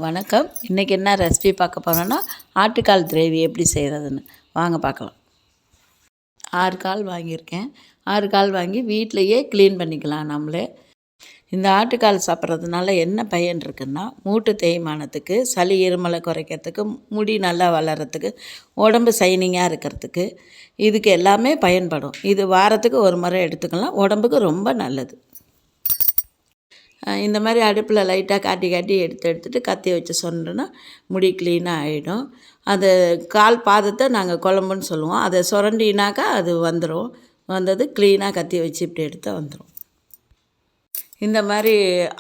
வணக்கம். இன்றைக்கி என்ன ரெசிபி பார்க்க போகிறோன்னா ஆட்டுக்கால் கிரேவி எப்படி செய்கிறதுன்னு வாங்க பார்க்கலாம். 6 கால் வாங்கியிருக்கேன். 6 கால் வாங்கி வீட்டிலையே க்ளீன் பண்ணிக்கலாம் நம்மளே. இந்த ஆட்டுக்கால் சாப்பிட்றதுனால என்ன பயன் இருக்குன்னா, மூட்டு தேய்மானத்துக்கு, சளி இருமலை குறைக்கிறதுக்கு, முடி நல்லா வளர்கிறதுக்கு, உடம்பு சைனிங்காக இருக்கிறதுக்கு, இதுக்கு எல்லாமே பயன்படும். இது வாரத்துக்கு ஒரு முறை எடுத்துக்கலாம். உடம்புக்கு ரொம்ப நல்லது. இந்த மாதிரி அடுப்பில் லைட்டாக காட்டி எடுத்துட்டு கத்தி வச்சு சொன்னோன்னா முடி க்ளீனாக ஆகிடும். அது கால் பாதத்தை நாங்கள் குழம்புன்னு சொல்லுவோம். அதை சுரண்டினாக்கா அது வந்தது க்ளீனாக கத்தி வச்சு இப்படி எடுத்தால் வந்துடும். இந்த மாதிரி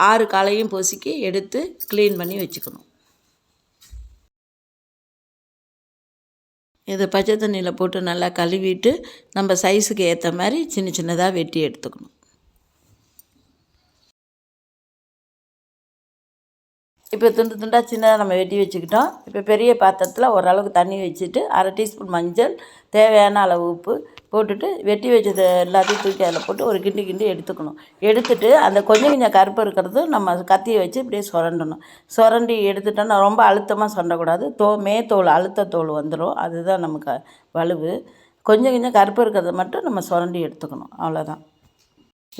6 காலையும் பொசுக்கி எடுத்து க்ளீன் பண்ணி வச்சுக்கணும். இதை பச்சை தண்ணியில் போட்டு நல்லா கழுவிட்டு நம்ம சைஸுக்கு ஏற்ற மாதிரி சின்னதாக வெட்டி எடுத்துக்கணும். இப்போ துண்டாக சின்னதாக நம்ம வெட்டி வச்சுக்கிட்டோம். இப்போ பெரிய பாத்திரத்தில் ஓரளவுக்கு தண்ணி வச்சுட்டு 1/2 டீஸ்பூன் மஞ்சள், தேவையான அளவு உப்பு போட்டுட்டு வெட்டி வச்சது எல்லாத்தையும் தூக்கி அதில் போட்டு ஒரு கிண்டி எடுத்துக்கணும். எடுத்துட்டு அந்த கொஞ்சம் கருப்பு இருக்கிறது நம்ம கத்தியை வச்சு இப்படியே சுரண்டி எடுத்துட்டோன்னா ரொம்ப அழுத்தமாக சுரண்டக்கூடாது. மேத்தோல் அழுத்தத்தோல் வந்துடும். அதுதான் நமக்கு வலுவு. கொஞ்சம் கருப்பு இருக்கிறத மட்டும் நம்ம சுரண்டி எடுத்துக்கணும். அவ்வளோதான்.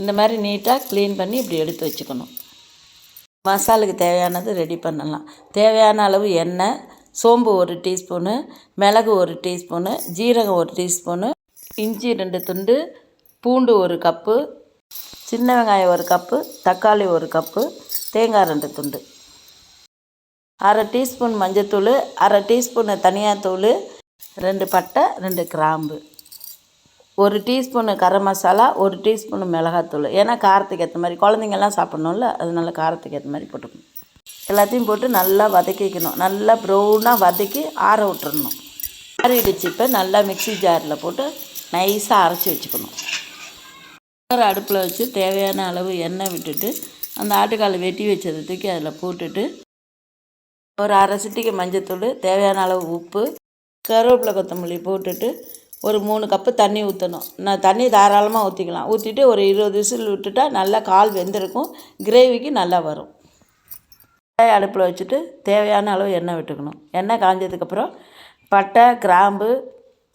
இந்த மாதிரி நீட்டாக க்ளீன் பண்ணி இப்படி எடுத்து வச்சுக்கணும். மசாலுக்கு தேவையானது ரெடி பண்ணலாம். தேவையான அளவு எண்ணெய், சோம்பு 1 டீஸ்பூனு, மிளகு 1 டீஸ்பூனு, ஜீரகம் 1 டீஸ்பூனு, இஞ்சி 2 துண்டு, பூண்டு 1 கப்பு, சின்ன வெங்காயம் 1 கப்பு, தக்காளி 1 கப்பு, தேங்காய் 2 துண்டு, 1/2 டீஸ்பூன் மஞ்சத்தூள், 1/2 டீஸ்பூன் தனியாத்தூள், 2 பட்டை, 2 கிராம்பு, 1 டீஸ்பூனு கரம் மசாலா, 1 டீஸ்பூனு மிளகாத்தூள். ஏன்னா காரத்துக்கு ஏற்ற மாதிரி, குழந்தைங்கள்லாம் சாப்பிட்ணும்ல, அதனால காரத்துக்கு ஏற்ற மாதிரி போட்டுக்கணும். எல்லாத்தையும் போட்டு நல்லா வதக்கிக்கணும். நல்லா ப்ரௌனாக வதக்கி ஆற விட்டுறணும். ஆறிடுச்சு. இப்போ நல்லா மிக்ஸி ஜாரில் போட்டு நைஸாக அரைச்சி வச்சுக்கணும். அடுப்பில் வச்சு தேவையான அளவு எண்ணெய் விட்டுட்டு அந்த ஆட்டுக்கால் வெட்டி வச்சதை தூக்கி அதில் போட்டுட்டு ஒரு 1/2 சிட்டிகை மஞ்சத்தூள், தேவையான அளவு உப்பு, கருவேப்பிலை கொத்தமல்லி போட்டுட்டு ஒரு 3 கப்பு தண்ணி ஊற்றணும். தண்ணி தாராளமாக ஊற்றிக்கலாம். ஊற்றிட்டு ஒரு 20 விசில் விட்டுட்டா நல்லா கால் வெந்திருக்கும். கிரேவிக்கு நல்லா வரும். அடுப்பில் வச்சுட்டு தேவையான அளவு எண்ணெய் விட்டுக்கணும். எண்ணெய் காஞ்சதுக்கப்புறம் பட்டை, கிராம்பு,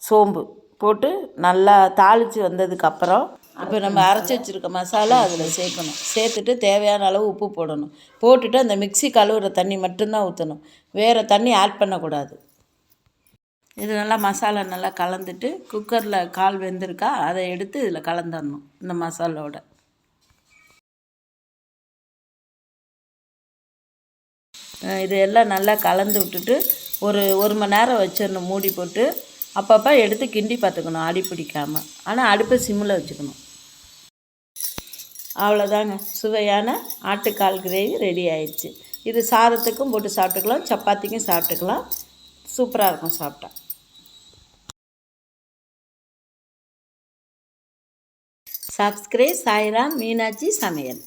சோம்பு போட்டு நல்லா தாளித்து வந்ததுக்கப்புறம் இப்போ நம்ம அரைச்சி வச்சுருக்க மசாலா அதில் சேர்க்கணும். சேர்த்துட்டு தேவையான அளவு உப்பு போடணும். போட்டுட்டு அந்த மிக்ஸி கழுவுற தண்ணி மட்டும்தான் ஊற்றணும். வேறு தண்ணி ஆட் பண்ணக்கூடாது. இது நல்லா மசாலா நல்லா கலந்துட்டு குக்கரில் கால் வெந்திருக்கா அதை எடுத்து இதில் கலந்துடணும். இந்த மசாலோட இது எல்லாம் நல்லா கலந்து விட்டுட்டு ஒரு மணி நேரம் வச்சிடணும் மூடி போட்டு. அப்பப்போ எடுத்து கிண்டி பார்த்துக்கணும், அடி பிடிக்காமல். ஆனால் அடுப்பை சிம்மில் வச்சுக்கணும். அவ்வளோதாங்க, சுவையான ஆட்டுக்கால் கிரேவி ரெடி ஆயிடுச்சு. இது சாதத்துக்கும் போட்டு சாப்பிட்டுக்கலாம், சப்பாத்திக்கும் சாப்பிட்டுக்கலாம். சூப்பராக இருக்கும் சாப்பிட்டா. சப்ஸ்கிரைப் சாய்ராம் மீனாட்சி சமையல்.